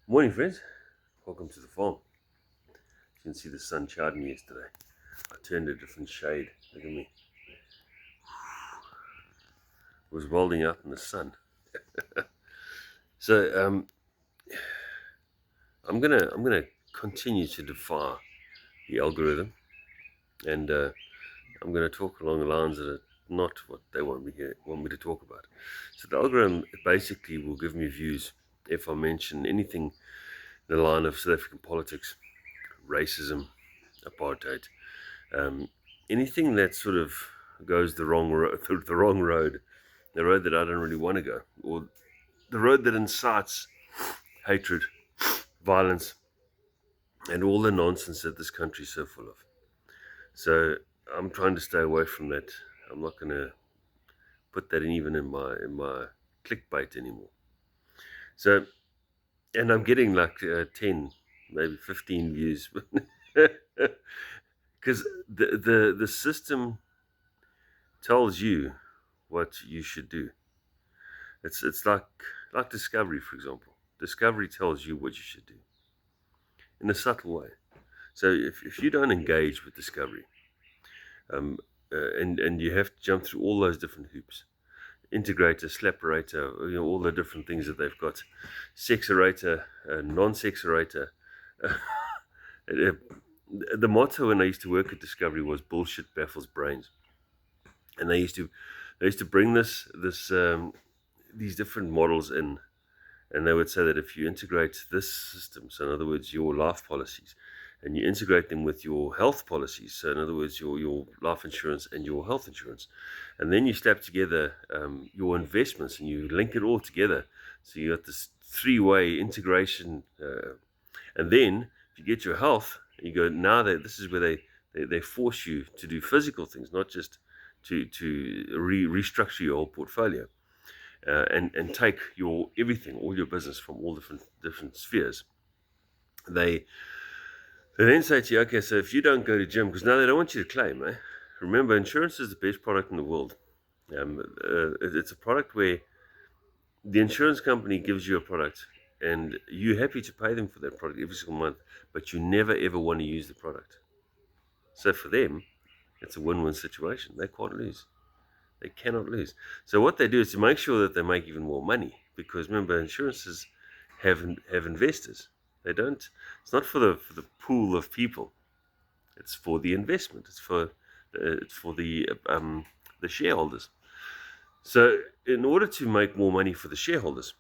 Morning, friends. Welcome to the farm. You can see the sun charred me yesterday. I turned a different shade. Look at me. It was welding out in the sun. So I'm gonna continue to defy the algorithm, and I'm gonna talk along the lines that are not what they want me to talk about. So the algorithm basically will give me views if I mention anything in the line of South African politics, racism, apartheid, um, anything that sort of goes the wrong road, the road that I don't really want to go, or the road that incites hatred, violence, and all the nonsense that this country is so full of. So I'm trying to stay away from that. I'm not going to put that even in my clickbait anymore. So, and I'm getting like 10, maybe 15 views, because the system tells you what you should do. It's like Discovery, for example. Discovery tells you what you should do in a subtle way. So if you don't engage with Discovery, um, and you have to jump through all those different hoops, integrator, slapperator, all the different things that they've got, sexerator, non-sexerator. Uh, the motto when I used to work at Discovery was "bullshit baffles brains," and they used to bring this these different models in. And they would say that if you integrate this system, so in other words, your life policies, and you integrate them with your health policies, so in other words, your life insurance and your health insurance, and then you slap together your investments and you link it all together. So you got this three-way integration. And then if you get your health, you go, now this is where they force you to do physical things, not just to restructure your whole portfolio and take your everything, all your business from all different spheres. They they then say to you, okay, so if you don't go to gym, because now they don't want you to claim, eh? Remember, insurance is the best product in the world. It's a product where the insurance company gives you a product, and you're happy to pay them for that product every single month, but you never ever want to use the product. So for them, it's a win-win situation. They can't lose. They cannot lose. So what they do is to make sure that they make even more money, because remember, insurances have investors. They don't. It's not for the pool of people. It's for the investment. It's for the shareholders. So in order to make more money for the shareholders,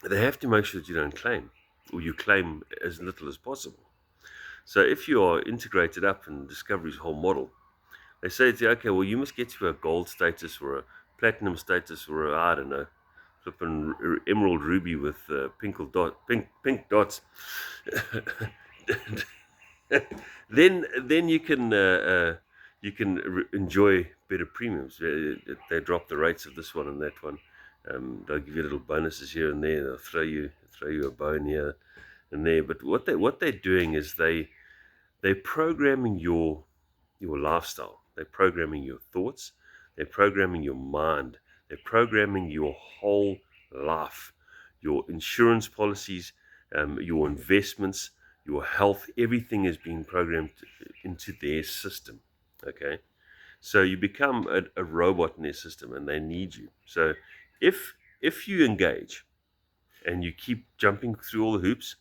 they have to make sure that you don't claim, or you claim as little as possible. So if you are integrated up in Discovery's whole model, they say to you, okay, well, you must get to a gold status or a platinum status or I don't know, flipping emerald ruby with pink dots. then you can enjoy better premiums. They drop the rates of this one and that one. They'll give you little bonuses here and there. They'll throw you a bone here and there. But what they're doing is they're programming your lifestyle. They're programming your thoughts. They're programming your mind. They're programming your whole life, your insurance policies, your investments, your health. Everything is being programmed into their system. Okay, so you become a robot in their system, and they need you. So if you engage and you keep jumping through all the hoops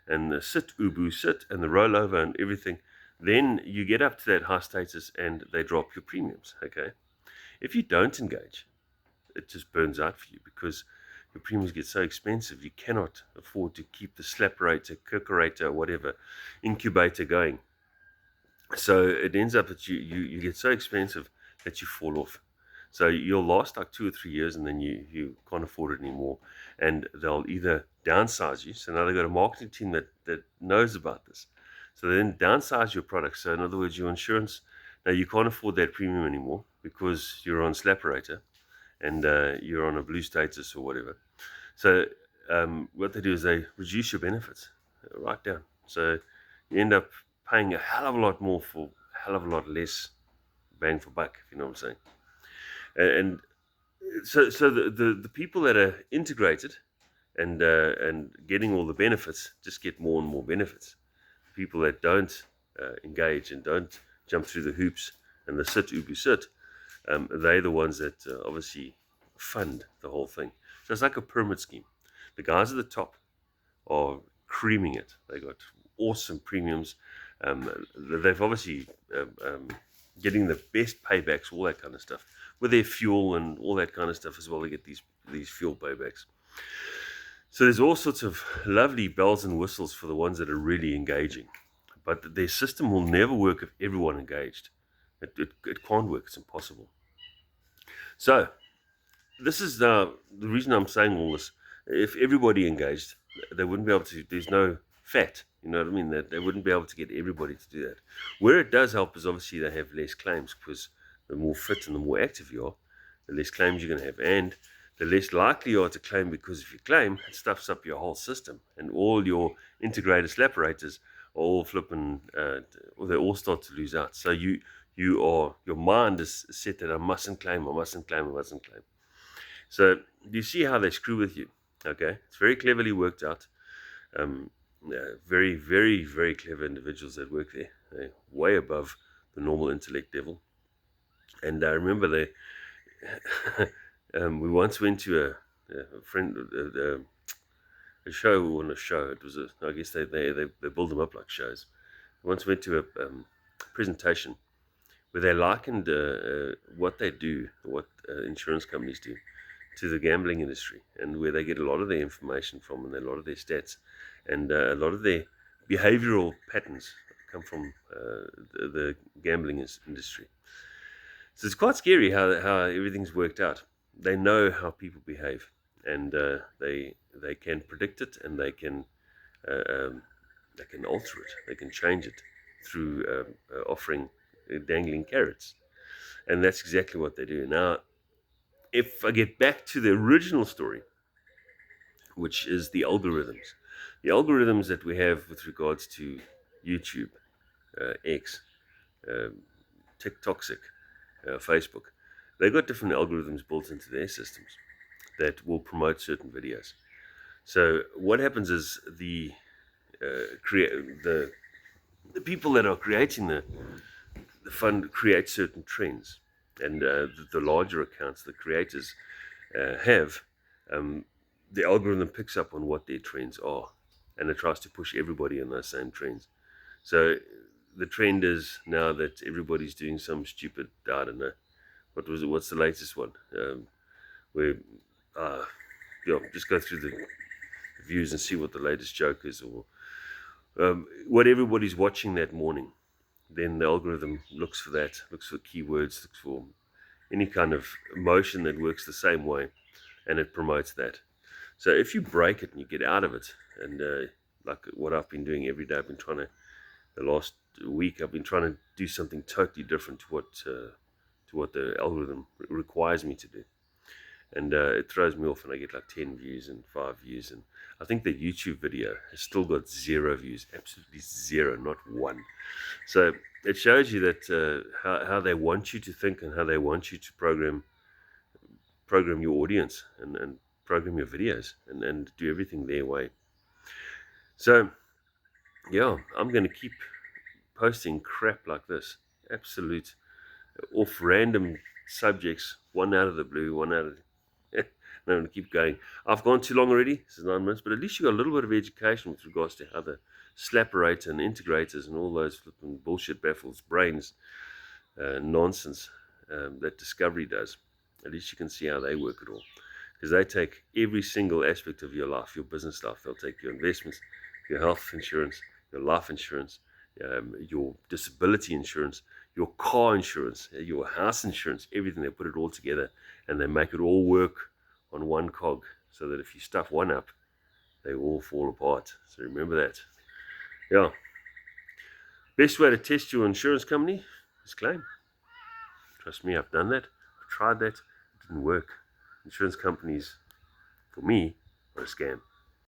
and the sit ubu sit and the rollover and everything, then you get up to that high status and they drop your premiums. Okay, if you don't engage, it just burns out for you because your premiums get so expensive you cannot afford to keep the slapperator, kickerator, whatever incubator going. So it ends up that you get so expensive that you fall off. So you'll last like 2 or 3 years and then you can't afford it anymore. And they'll either downsize you. So now they've got a marketing team that knows about this. So they then downsize your product. So in other words, your insurance, now you can't afford that premium anymore because you're on Slapperator and you're on a blue status or whatever. So what they do is they reduce your benefits right down. So you end up paying a hell of a lot more for a hell of a lot less bang for buck, if you know what I'm saying. And so the people that are integrated and getting all the benefits just get more and more benefits. People that don't engage and don't jump through the hoops and the sit ubu sit, they're the ones that obviously fund the whole thing. So it's like a pyramid scheme. The guys at the top are creaming it. They got awesome premiums. They've obviously getting the best paybacks, all that kind of stuff, with their fuel and all that kind of stuff as well. They get these fuel paybacks. So there's all sorts of lovely bells and whistles for the ones that are really engaging. But their system will never work if everyone engaged. It can't work. It's impossible. So this is the reason I'm saying all this. If everybody engaged, they wouldn't be able to. There's no fat. You know what I mean? That they wouldn't be able to get everybody to do that. Where it does help is obviously they have less claims, because the more fit and the more active you are, the less claims you're going to have, and the less likely you are to claim, because if you claim, it stuffs up your whole system, and all your integrated slappers are all flipping, or they all start to lose out. So your mind is set that I mustn't claim, I mustn't claim, I mustn't claim. So you see how they screw with you. Okay, it's very cleverly worked out. Very, very, very clever individuals that work there. They're way above the normal intellect level. And I remember they, we once went to a friend, a show on a show. It was I guess they build them up like shows. We once went to a presentation where they likened what they do, what insurance companies do, to the gambling industry, and where they get a lot of their information from, and a lot of their stats, and a lot of their behavioral patterns come from the gambling industry. So it's quite scary how everything's worked out. They know how people behave, and they can predict it, and they can alter it, they can change it through offering dangling carrots, and that's exactly what they do. Now, if I get back to the original story, which is the algorithms that we have with regards to YouTube, X, TikToksic, Facebook, they've got different algorithms built into their systems that will promote certain videos. So what happens is the people that are creating the fund create certain trends, and the larger accounts, the creators have, the algorithm picks up on what their trends are, and it tries to push everybody in those same trends. So the trend is now that everybody's doing some stupid, I don't know, what's the latest one, where just go through the views and see what the latest joke is, or what everybody's watching that morning. Then the algorithm looks for that, looks for keywords, looks for any kind of emotion that works the same way, and it promotes that. So if you break it and you get out of it, and like what I've been doing every day, the last week, I've been trying to do something totally different to what the algorithm requires me to do. And it throws me off, and I get like 10 views and 5 views, and I think the YouTube video has still got 0 views, absolutely 0, not 1. So it shows you that how they want you to think, and how they want you to program your audience, and program your videos, and do everything their way. So yeah, I'm going to keep posting crap like this, absolute off random subjects, one out of the blue, one out of the I'm going to keep going. I've gone too long already. This is 9 minutes, but at least you got a little bit of education with regards to how the slapperator and integrators and all those flipping bullshit baffles brains nonsense that Discovery does. At least you can see how they work it all, because they take every single aspect of your life, your business life. They'll take your investments, your health insurance, your life insurance, your disability insurance, your car insurance, your house insurance, everything. They put it all together, and they make it all work on one cog, so that if you stuff one up, they all fall apart. So remember that. Yeah. Best way to test your insurance company is claim. Trust me, I've done that. I've tried that. It didn't work. Insurance companies, for me, are a scam.